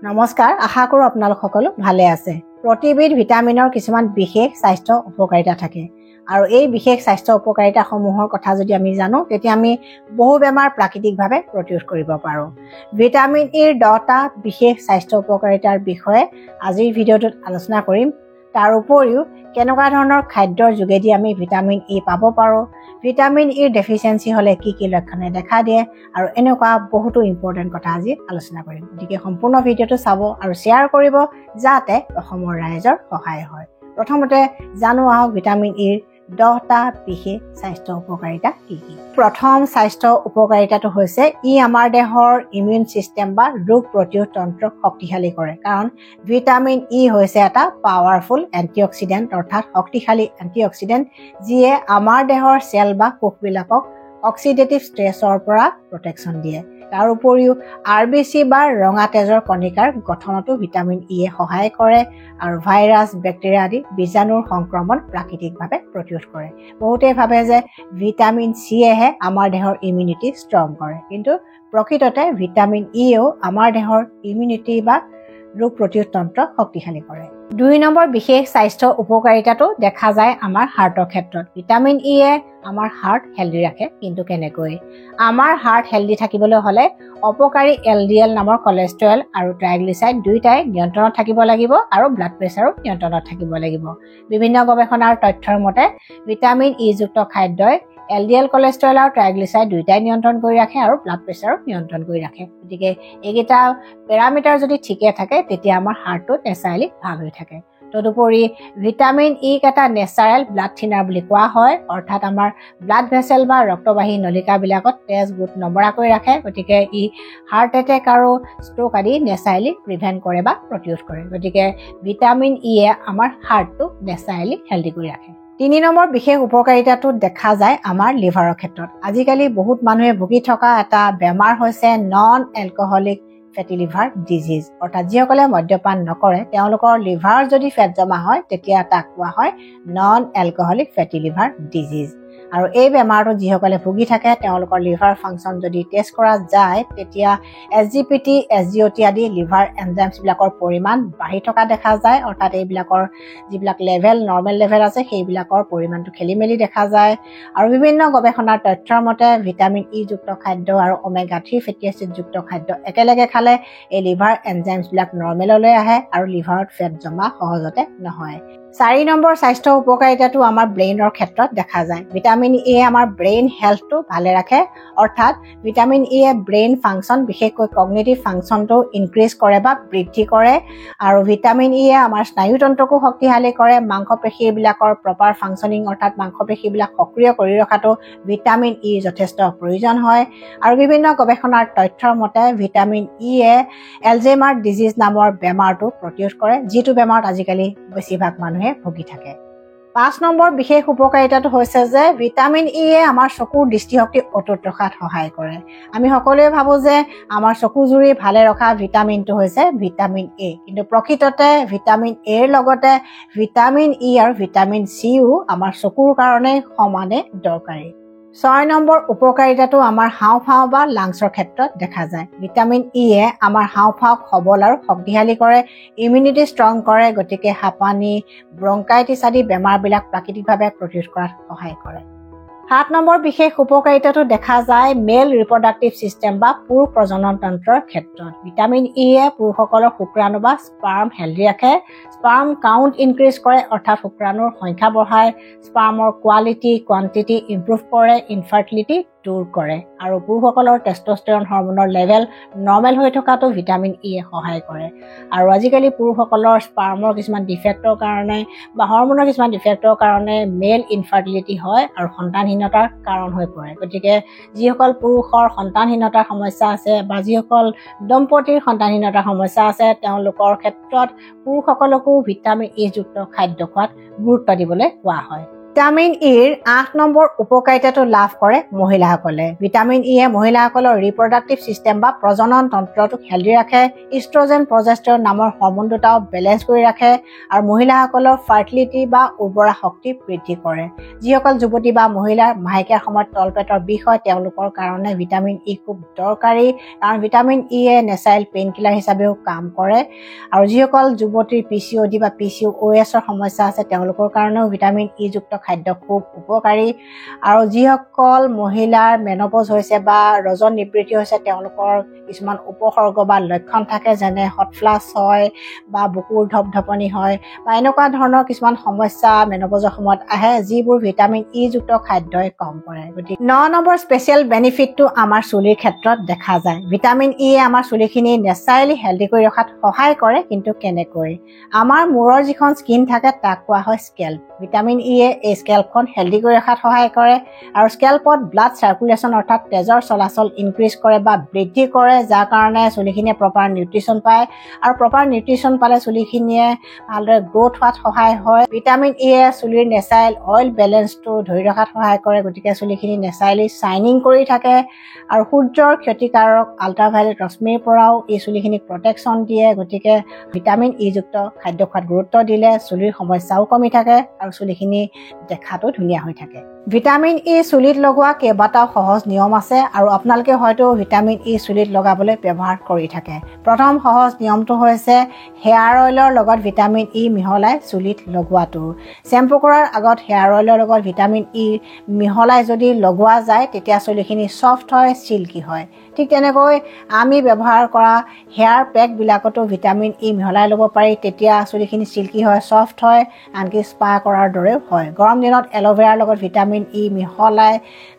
নমস্কাৰ, আশা কৰোঁ আপোনালোক সকলো ভালে আছে। প্ৰতিবিধ ভিটামিনৰ কিছুমান বিশেষ স্বাস্থ্য উপকাৰিতা থাকে আৰু এই বিশেষ স্বাস্থ্য উপকাৰিতাসমূহৰ কথা যদি আমি জানো তেতিয়া আমি বহু বেমাৰ প্ৰাকৃতিকভাৱে প্ৰতিৰোধ কৰিব পাৰোঁ। ভিটামিন ইৰ 10টা বিশেষ স্বাস্থ্য উপকাৰিতাৰ বিষয়ে আজিৰ ভিডিঅ'টোত আলোচনা কৰিম। তাৰ উপৰিও কেনেকুৱা ধৰণৰ খাদ্যৰ যোগেদি আমি ভিটামিন ই পাব পাৰোঁ, ভিটামিন ইৰ ডেফিচিয়েঞ্চি হ'লে কি কি লক্ষণে দেখা দিয়ে আৰু এনেকুৱা বহুতো ইম্পৰ্টেণ্ট কথা আজি আলোচনা কৰিম। গতিকে সম্পূৰ্ণ ভিডিঅ'টো চাব আৰু শ্বেয়াৰ কৰিব যাতে অসমৰ ৰাইজৰ সহায় হয়। প্ৰথমতে জানো আহক ভিটামিন ইৰ 10টা বিশেষ স্বাস্থ্য উপকাৰিতা কি কি। প্ৰথম স্বাস্থ্য উপকাৰিতাটো হৈছে ই আমাৰ দেহৰ ইমিউন ছিষ্টেম বা ৰোগ প্ৰতিৰোধ তন্ত্ৰক শক্তিশালী কৰে, কাৰণ ভিটামিন ই হৈছে এটা পাৱাৰফুল এণ্টিঅক্সিডেণ্ট অৰ্থাৎ শক্তিশালী এণ্টিঅক্সিডেণ্ট যিয়ে আমাৰ দেহৰ চেল বা কোষবিলাকক অক্সিডেটিভ ষ্ট্ৰেছৰ পৰা প্ৰটেকশ্যন দিয়ে। তাৰ উপৰিও RBC বা ৰঙা তেজৰ কণিকাৰ গঠনতো ভিটামিন ইয়ে সহায় কৰে আৰু ভাইৰাছ, বেক্টেৰিয়া আদি বীজাণুৰ সংক্ৰমণ প্ৰাকৃতিকভাৱে প্ৰতিৰোধ কৰে। বহুতে ভাবে যে ভিটামিন চিয়েহে আমাৰ দেহৰ ইমিউনিটি ষ্ট্ৰং কৰে, কিন্তু প্ৰকৃততে ভিটামিন ইয়েও আমাৰ দেহৰ ইমিউনিটি বা ৰোগ প্ৰতিৰোধ তন্ত্ৰ শক্তিশালী কৰে। 2 নম্বৰ বিশেষ স্বাস্থ্য উপকাৰিতাটো দেখা যায় আমাৰ হাৰ্টৰ ক্ষেত্ৰত। ভিটামিন ইয়ে আমাৰ হাৰ্ট হেল্ডি ৰাখে, কিন্তু কেনেকৈ? আমাৰ হাৰ্ট হেল্ডি থাকিবলৈ হ'লে অপকাৰী LDL নামৰ কলেষ্ট্ৰল আৰু ট্ৰাইগ্লিচাইড দুয়োটাই নিয়ন্ত্ৰণত থাকিব লাগিব আৰু ব্লাড প্ৰেছাৰো নিয়ন্ত্ৰণত থাকিব লাগিব। বিভিন্ন গৱেষণাৰ তথ্যৰ মতে ভিটামিন ই যুক্ত খাদ্যই LDL কলেষ্ট্ৰল আৰু ট্ৰাইগ্লিচাইড দুয়োটাই নিয়ন্ত্ৰণ কৰি ৰাখে আৰু ব্লাড প্ৰেছাৰো নিয়ন্ত্ৰণ কৰি ৰাখে। গতিকে এইকেইটা পেৰামিটাৰ যদি ঠিকে থাকে তেতিয়া আমাৰ হাৰ্টটো নেচাৰেলি ভাল হৈ থাকে। তদুপৰি ভিটামিন ইক এটা নেচাৰেল ব্লাড থিনাৰ বুলি কোৱা হয়, অৰ্থাৎ আমাৰ ব্লাড ভেচেল বা ৰক্তবাহী নলিকাবিলাকত তেজ গোট নমৰাকৈ ৰাখে। গতিকে ই হাৰ্ট এটেক আৰু ষ্ট্ৰোক আদি নেচাৰেলি প্ৰিভেণ্ট কৰে বা প্ৰতিৰোধ কৰে। গতিকে ভিটামিন ইয়ে আমাৰ হাৰ্টটো নেচাৰেলি হেল্ডি কৰি ৰাখে। 3 নম্বৰ বিশেষ উপকাৰিতাটো দেখা যায় আমাৰ লিভাৰৰ ক্ষেত্ৰত। আজিকালি বহুত মানুহে ভুগি থকা এটা বেমাৰ হৈছে নন এলকহলিক ফেটি লিভাৰ ডিজিজ, অৰ্থাৎ যিসকলে মদ্যপান নকৰে তেওঁলোকৰ লিভাৰ যদি ফেট জমা হয় তেতিয়া তাক কোৱা হয় নন এলকহলিক ফেটি লিভাৰ ডিজিজ। আৰু এই বেমাৰটো যিসকলে ভুগি থাকে তেওঁলোকৰ লিভাৰ ফাংচন যদি টেষ্ট কৰা যায় তেতিয়া SGPT, SGOT আদি লিভাৰ এনজাইমছবিলাকৰ পৰিমাণ বাঢ়ি থকা দেখা যায়, অৰ্থাৎ এইবিলাকৰ যিবিলাক লেভেল নৰ্মেল লেভেল আছে সেইবিলাকৰ পৰিমাণটো খেলি মেলি দেখা যায়। আৰু বিভিন্ন গৱেষণাৰ তথ্যৰ মতে ভিটামিন ই যুক্ত খাদ্য আৰু ওমেগা 3 ফেটি এচিড যুক্ত খাদ্য একেলগে খালে এই লিভাৰ এনজাইমছবিলাক নৰ্মেললৈ আহে আৰু লিভাৰত ফেট জমা সহজতে নহয়। 4 নম্বৰ স্বাস্থ্য উপকাৰিতাটো আমাৰ ব্ৰেইনৰ ক্ষেত্ৰত দেখা যায়। ভিটামিন ইয়ে আমাৰ ব্ৰেইন হেল্থটো ভালে ৰাখে, অৰ্থাৎ ভিটামিন ইয়ে ব্ৰেইন ফাংচন বিশেষকৈ কগনিটিভ ফাংচনটো ইনক্ৰিজ কৰে বা বৃদ্ধি কৰে। আৰু ভিটামিন ইয়ে আমাৰ স্নায়ুতন্ত্ৰকো শক্তিশালী কৰে। মাংসপেশীবিলাকৰ প্ৰপাৰ ফাংচনিং অৰ্থাৎ মাংসপেশীবিলাক সক্ৰিয় কৰি ৰখাটো ভিটামিন ই যথেষ্ট প্ৰয়োজন হয়। আৰু বিভিন্ন গৱেষণাৰ তথ্যৰ মতে ভিটামিন ইয়ে এলজেইমাৰ ডিজিজ নামৰ বেমাৰটো প্ৰতিৰোধ কৰে, যিটো বেমাৰত আজিকালি বেছিভাগ মানুহে ভুগি থাকে। 5 নম্বৰ বিশেষ উপকাৰিতাটো হৈছে যে ভিটামিন ইয়ে আমাৰ চকুৰ দৃষ্টিশক্তি অটুট ৰখাত সহায় কৰে। আমি সকলোৱে ভাবোঁ যে আমাৰ চকুজুৰি ভালে ৰখা ভিটামিনটো হৈছে ভিটামিন এ, কিন্তু প্ৰকৃততে ভিটামিন এৰ লগতে ভিটামিন ই আৰু ভিটামিন চিও আমাৰ চকুৰ কাৰণে সমানে দৰকাৰী। 6 নম্বৰ উপকাৰিতাটো আমাৰ হাওঁফাওঁ বা লাংছৰ ক্ষেত্ৰত দেখা যায়। ভিটামিন ইয়ে আমাৰ হাওঁফাওঁক সবল আৰু শক্তিশালী কৰে, ইমিউনিটি ষ্ট্ৰং কৰে। গতিকে হাঁপানি, ব্ৰংকাইটিছ আদি বেমাৰবিলাক প্ৰাকৃতিকভাৱে প্ৰতিৰোধ কৰাত সহায় কৰে। 7 নম্বৰ বিশেষ উপকাৰিতাটো দেখা যায় মেল ৰিপ্ৰডাক্টিভ ছিষ্টেম বা পুৰুষ প্ৰজনন তন্ত্ৰৰ ক্ষেত্ৰত। ভিটামিন ইয়ে পুৰুষসকলৰ শুক্ৰাণু বা স্পাৰ্ম হেল্ডি ৰাখে, স্পাৰ্ম কাউণ্ট ইনক্ৰিজ কৰে, অৰ্থাৎ শুক্ৰাণুৰ সংখ্যা বঢ়ায়, স্পাৰ্মৰ কোৱালিটি কোৱান্টিটি ইম্প্ৰুভ কৰে, ইনফাৰ্টিলিটি দূৰ কৰে। আৰু পুৰুষসকলৰ টেষ্টষ্টেৰন হৰমনৰ লেভেল নৰ্মেল হৈ থকাটো ভিটামিন ইয়ে সহায় কৰে। আৰু আজিকালি পুৰুষসকলৰ স্পাৰ্মৰ কিছুমান ডিফেক্টৰ কাৰণে বা হৰমনৰ কিছুমান ডিফেক্টৰ কাৰণে মেল ইনফাৰ্টিলিটি হয় আৰু সন্তানহীনতাৰ কাৰণ হৈ পৰে। গতিকে যিসকল পুৰুষৰ সন্তানহীনতাৰ সমস্যা আছে বা যিসকল দম্পতীৰ সন্তানহীনতাৰ সমস্যা আছে তেওঁলোকৰ ক্ষেত্ৰত পুৰুষসকলকো ভিটামিন ই যুক্ত খাদ্য খোৱাত গুৰুত্ব দিবলৈ কোৱা হয়। ভিটামিন ইৰ 8 নম্বৰ উপকাৰিতাটো লাভ কৰে মহিলাসকলে। ভিটামিন ইয়ে মহিলাসকলৰ ৰিপ্ৰডাক্টিভ চিষ্টেম বা প্ৰজনন তন্ত্ৰটোক হেল্ডি ৰাখে, ইষ্ট্ৰজেন প্ৰজেষ্টৰন নামৰ হৰমন দুটাও বেলেঞ্চ কৰি ৰাখে আৰু মহিলাসকলৰ ফাৰ্টিলিটি বা উৰ্বৰা শক্তি বৃদ্ধি কৰে। যিসকল যুৱতী বা মহিলাৰ মাহেকীয়াৰ সময়ত তলপেটৰ বিষ হয় তেওঁলোকৰ কাৰণে ভিটামিন ই খুব দৰকাৰী, কাৰণ ভিটামিন ইয়ে নেচাৰেল পেইন কিলাৰ হিচাপেও কাম কৰে। আৰু যিসকল যুৱতীৰ PCOD বা PCOSৰ সমস্যা আছে তেওঁলোকৰ কাৰণেও ভিটামিন ই যুক্ত খাদ্য খুব উপকাৰী। আৰু যিসকল মহিলাৰ মেনপজ হৈছে বা ৰজন নিবৃত্তি হৈছে তেওঁলোকৰ কিছুমান উপসৰ্গ বা লক্ষণ থাকে, যেনে হট ফ্লাছ হয় বা বুকুৰ ধপধপনি হয় বা এনেকুৱা ধৰণৰ কিছুমান সমস্যা মেনপজৰ সময়ত আহে, যিবোৰ ভিটামিন ই যুক্ত খাদ্যই কম কৰে। গতিকে 9 নম্বৰ স্পেচিয়েল বেনিফিটটো আমাৰ চুলিৰ ক্ষেত্ৰত দেখা যায়। ভিটামিন ইয়ে আমাৰ চুলিখিনি নেচাৰেলি হেল্ডি কৰি ৰখাত সহায় কৰে। কিন্তু কেনেকৈ? আমাৰ মূৰৰ যিখন স্কিন থাকে তাক কোৱা হয় স্কেল্প। ভিটামিন ইয়ে এই স্কেল্পখন হেল্ডি কৰি ৰখাত সহায় কৰে আৰু স্কেল্পত ব্লাড চাৰ্কুলেশ্যন অৰ্থাৎ তেজৰ চলাচল ইনক্ৰিজ কৰে বা বৃদ্ধি কৰে, যাৰ কাৰণে চুলিখিনিয়ে প্ৰপাৰ নিউট্ৰিশ্যন পায় আৰু প্ৰপাৰ নিউট্ৰিশ্যন পালে চুলিখিনিয়ে ভালদৰে গ্ৰোথ হোৱাত সহায় হয়। ভিটামিন ইয়ে চুলিৰ নেচাৰেল অইল বেলেঞ্চটো ধৰি ৰখাত সহায় কৰে, গতিকে চুলিখিনি নেচাৰেলি শ্বাইনিং কৰি থাকে। আৰু সূৰ্যৰ ক্ষতিকাৰক আল্ট্ৰাভায়লেট ৰশ্মিৰ পৰাও এই চুলিখিনিক প্ৰটেকশ্যন দিয়ে। গতিকে ভিটামিন ই যুক্ত খাদ্য খোৱাত গুৰুত্ব দিলে চুলিৰ সমস্যাও কমি থাকে আৰু চুলিখিনি দেখাটো ধুনীয়া হৈ থাকে। ভিটামিন ই চুলিত লগোৱা কেইবাটাও সহজ নিয়ম আছে আৰু আপোনালোকে হয়তো ভিটামিন ই চুলিত লগাবলৈ ব্যৱহাৰ কৰি থাকে। প্ৰথম সহজ নিয়মটো হৈছে হেয়াৰ অইলৰ লগত ভিটামিন ই মিহলাই চুলিত লগোৱাটো। শ্বেম্পু কৰাৰ আগত হেয়াৰ অইলৰ লগত ভিটামিন ই মিহলাই যদি লগোৱা যায় তেতিয়া চুলিখিনি ছফ্ট হয়, চিল্কি হয়। ঠিক তেনেকৈ আমি ব্যৱহাৰ কৰা হেয়াৰ পেকবিলাকতো ভিটামিন ই মিহলাই ল'ব পাৰি, তেতিয়া চুলিখিনি চিল্কি হয়, ছফ্ট হয়, আনকি স্পা কৰাৰ দৰেও হয়। গৰম দিনত এল'ভেৰাৰ লগত ভিটামিন ই মিহলাই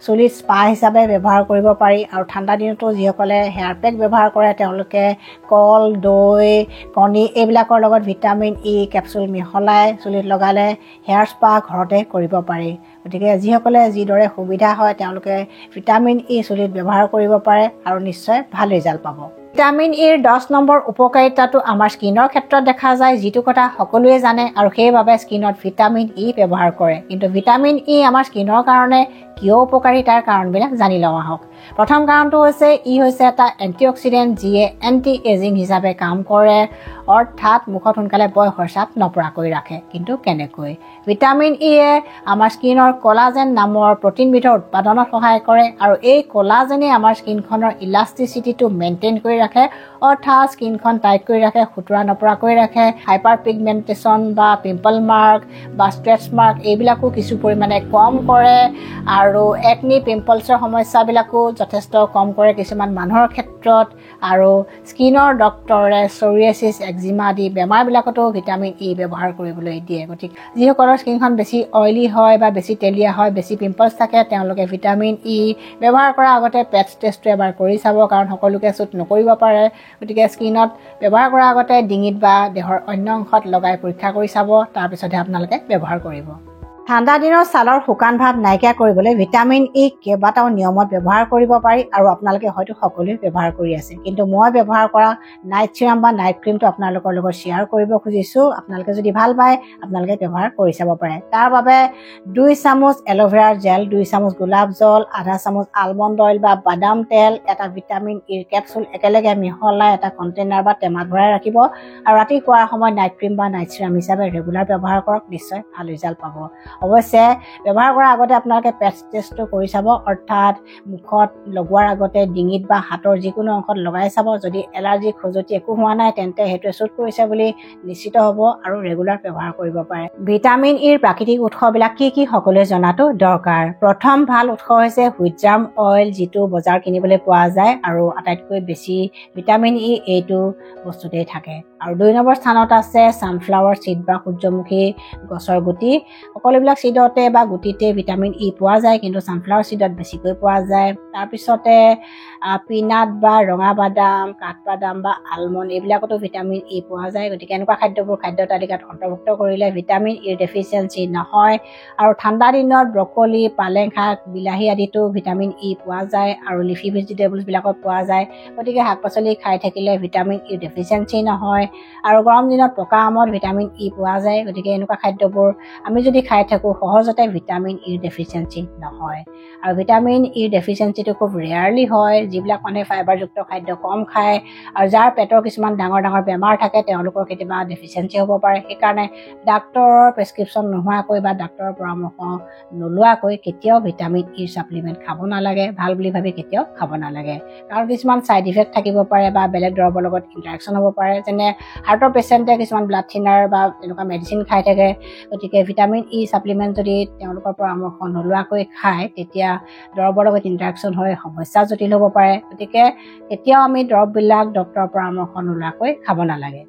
চুলিত স্পা হিচাপে ব্যৱহাৰ কৰিব পাৰি। আৰু ঠাণ্ডা দিনতো যিসকলে হেয়াৰ পেক ব্যৱহাৰ কৰে তেওঁলোকে কল, দৈ, কণী এইবিলাকৰ লগত ভিটামিন ই কেপচুল মিহলাই চুলিত লগালে হেয়াৰ স্পা ঘৰতে কৰিব পাৰি। গতিকে যিসকলে যিদৰে সুবিধা হয় তেওঁলোকে ভিটামিন ই চুলিত ব্যৱহাৰ কৰিব পাৰে আৰু নিশ্চয় ভাল ৰিজাল্ট পাব। ভিটামিন ইৰ 10 নম্বৰ উপকাৰিতাটো আমাৰ স্কিনৰ ক্ষেত্ৰত দেখা যায়, যিটো কথা সকলোৱে জানে আৰু সেইবাবে স্কিনত ভিটামিন ই ব্যৱহাৰ কৰে। কিন্তু ভিটামিন ই আমাৰ স্কিনৰ কাৰণে কিয় উপকাৰী তাৰ কাৰণবিলাক জানি লওঁ আহক। প্ৰথম কাৰণটো হৈছে ই হৈছে এটা এণ্টিঅক্সিডেণ্ট যিয়ে এণ্টি এজিং হিচাপে কাম কৰে, অৰ্থাৎ মুখত সোনকালে বয়সৰ চাপ নপৰাকৈ ৰাখে। কিন্তু কেনেকৈ? ভিটামিন ইয়ে আমাৰ স্কিনৰ কলাজেন নামৰ প্ৰটিনবিধৰ উৎপাদনত সহায় কৰে আৰু এই কলাজেনে আমাৰ স্কিনখনৰ ইলাষ্টিচিটিটো মেইনটেইন কৰি ৰাখে, অৰ্থাৎ স্কিনখন টাইট কৰি ৰাখে, খুতুৰা নপৰাকৈ ৰাখে। হাইপাৰ পিগমেণ্টেশ্যন বা পিম্পল মাৰ্ক বা ষ্ট্ৰেচ মাৰ্ক এইবিলাকো কিছু পৰিমাণে কম কৰে আৰু একনি পিম্পলছৰ সমস্যাবিলাকো যথেষ্ট কম কৰে কিছুমান মানুহৰ ক্ষেত্ৰত। আৰু স্কিনৰ ডক্তৰে চৰিয়েচিছ, একজিমা আদি বেমাৰবিলাকতো ভিটামিন ই ব্যৱহাৰ কৰিবলৈ দিয়ে। গতিকে যিসকলৰ স্কিনখন বেছি অইলি হয় বা বেছি তেলীয়া হয়, বেছি পিম্পলছ থাকে, তেওঁলোকে ভিটামিন ই ব্যৱহাৰ কৰাৰ আগতে পেটছ টেষ্টটো এবাৰ কৰি চাব, কাৰণ সকলোকে চুট নকৰিব পাৰে। গতিকে স্কিনত ব্যৱহাৰ কৰাৰ আগতে ডিঙিত বা দেহৰ অন্য অংশত লগাই পৰীক্ষা কৰি চাব, তাৰপিছতহে আপোনালোকে ব্যৱহাৰ কৰিব। ঠাণ্ডা দিনৰ ছালৰ শুকান ভাৱ নাইকিয়া কৰিবলৈ ভিটামিন ই কেইবাটাও নিয়মত ব্যৱহাৰ কৰিব পাৰি আৰু আপোনালোকে হয়তো সকলোৱে ব্যৱহাৰ কৰি আছে। কিন্তু মই ব্যৱহাৰ কৰা নাইট চিৰাম বা নাইট ক্ৰীমটো আপোনালোকৰ লগত শ্বেয়াৰ কৰিব খুজিছোঁ। আপোনালোকে যদি ভাল পায় আপোনালোকে ব্যৱহাৰ কৰি চাব পাৰে। তাৰ বাবে 2 চামুচ এল'ভেৰাৰ জেল, 2 চামুচ গোলাপ জল, আধা চামুচ আলমণ্ড অইল বা বাদাম তেল, এটা ভিটামিন ইৰ কেপচুল একেলগে মিহলাই এটা কণ্টেইনাৰ বা টেমাত ভৰাই ৰাখিব আৰু ৰাতি শোৱাৰ সময়ত নাইট ক্ৰীম বা নাইট চিৰাম হিচাপে ৰেগুলাৰ ব্যৱহাৰ কৰক, নিশ্চয় ভাল ৰিজাল্ট পাব। অৱশ্যে ব্যৱহাৰ কৰাৰ আগতে আপোনালোকে পেটছ টেষ্টটো কৰি চাব, অৰ্থাৎ মুখত লগোৱাৰ আগতে ডিঙিত বা হাতৰ যিকোনো অংশত লগাই চাব। যদি এলাৰ্জি খজুৱতি একো হোৱা নাই তেন্তে সেইটোৱে শ্বুট কৰিছে বুলি নিশ্চিত হ'ব আৰু ৰেগুলাৰ ব্যৱহাৰ কৰিব পাৰে। ভিটামিন ইৰ প্ৰাকৃতিক উৎসবিলাক কি কি সকলোৱে জনাটো দৰকাৰ। প্ৰথম ভাল উৎস হৈছে হুইটজাৰ্ম অইল, যিটো বজাৰ কিনিবলৈ পোৱা যায় আৰু আটাইতকৈ বেছি ভিটামিন ই এইটো বস্তুতেই থাকে। আৰু 2 নম্বৰ স্থানত আছে ছানফ্লাৱাৰ চিড বা সূৰ্যমুখী গছৰ গুটি। সকলোবিলাক চিডতে বা গুটিতে ভিটামিন ই পোৱা যায়, কিন্তু ছানফ্লাৱাৰ চিডত বেছিকৈ পোৱা যায়। তাৰপিছতে পিনাট বা ৰঙা বাদাম, কাঠবাদাম বা আলমণ্ড এইবিলাকতো ভিটামিন ই পোৱা যায়। গতিকে এনেকুৱা খাদ্যবোৰ খাদ্য তালিকাত অন্তৰ্ভুক্ত কৰিলে ভিটামিন ইৰ ডেফিচিয়েঞ্চি নহয়। আৰু ঠাণ্ডা দিনত ব্ৰকলি, পালেং শাক, বিলাহী আদিতো ভিটামিন ই পোৱা যায় আৰু লিফি ভেজিটেবলছবিলাকত পোৱা যায়। গতিকে শাক পাচলি খাই থাকিলে ভিটামিন ইৰ ডেফিচিয়েঞ্চি নহয়। আৰু গৰম দিনত পকা আমত ভিটামিন ই পোৱা যায়। গতিকে এনেকুৱা খাদ্যবোৰ আমি যদি খাই থাকোঁ সহজতে ভিটামিন ইৰ ডেফিচিয়েঞ্চি নহয়। আৰু ভিটামিন ইৰ ডেফিচিয়েঞ্চিটো খুব ৰেয়াৰলি হয়, যিবিলাক মানুহে ফাইবাৰযুক্ত খাদ্য কম খায় আৰু যাৰ পেটৰ কিছুমান ডাঙৰ ডাঙৰ বেমাৰ থাকে তেওঁলোকৰ কেতিয়াবা ডেফিচিয়েঞ্চি হ'ব পাৰে। সেইকাৰণে ডাক্তৰৰ প্ৰেছক্ৰিপশ্যন নোহোৱাকৈ বা ডাক্তৰৰ পৰামৰ্শ নোলোৱাকৈ কেতিয়াও ভিটামিন ইৰ ছাপ্লিমেণ্ট খাব নালাগে, ভাল বুলি ভাবি কেতিয়াও খাব নালাগে। কাৰণ কিছুমান ছাইড ইফেক্ট থাকিব পাৰে বা বেলেগ দৰৱৰ লগত ইণ্টাৰেকশ্যন হ'ব পাৰে, যেনে হাৰ্টৰ পেচেণ্টে কিছুমান ব্লাড থিনাৰ বা তেনেকুৱা মেডিচিন খাই থাকে। গতিকে ভিটামিন ই ছাপ্লিমেণ্ট যদি তেওঁলোকৰ পৰামৰ্শ নোলোৱাকৈ খায় তেতিয়া দৰৱৰ লগত ইণ্টাৰেকশ্যন হৈ সমস্যা জটিল হ'ব পাৰে। গতিকে কেতিয়াও আমি দৰৱবিলাক ডক্তৰৰ পৰামৰ্শ নোলোৱাকৈ খাব নালাগে।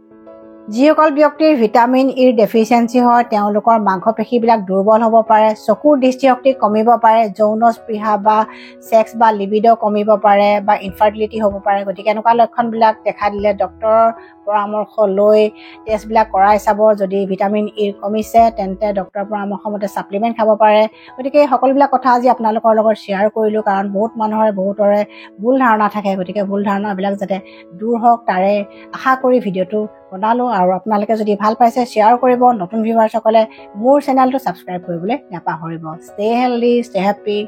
যিসকল ব্যক্তিৰ ভিটামিন ইৰ ডেফিচিয়েঞ্চি হয় তেওঁলোকৰ মাংসপেশীবিলাক দুৰ্বল হ'ব পাৰে, চকুৰ দৃষ্টিশক্তি কমিব পাৰে, যৌন স্পৃহা বা ছেক্স বা লিবিডো কমিব পাৰে বা ইনফাৰ্টিলিটি হ'ব পাৰে। গতিকে এনেকুৱা লক্ষণবিলাক দেখা দিলে ডক্তৰৰ পৰামৰ্শ লৈ টেষ্টবিলাক কৰাই চাব। যদি ভিটামিন ইৰ কমিছে তেন্তে ডক্তৰৰ পৰামৰ্শ মতে ছাপ্লিমেণ্ট খাব পাৰে। গতিকে এই সকলোবিলাক কথা আজি আপোনালোকৰ লগত শ্বেয়াৰ কৰিলোঁ, কাৰণ বহুত বহুতৰে ভুল ধাৰণা থাকে। গতিকে ভুল ধাৰণাবিলাক যাতে দূৰ হওক তাৰে আশা কৰি ভিডিঅ'টো বনালোঁ। আৰু আপোনালোকে যদি ভাল পাইছে শ্বেয়াৰ কৰিব। নতুন ভিউৱাৰ্ছসকলে মোৰ চেনেলটো ছাবস্ক্ৰাইব কৰিবলৈ নাপাহৰিব। Stay healthy, stay happy.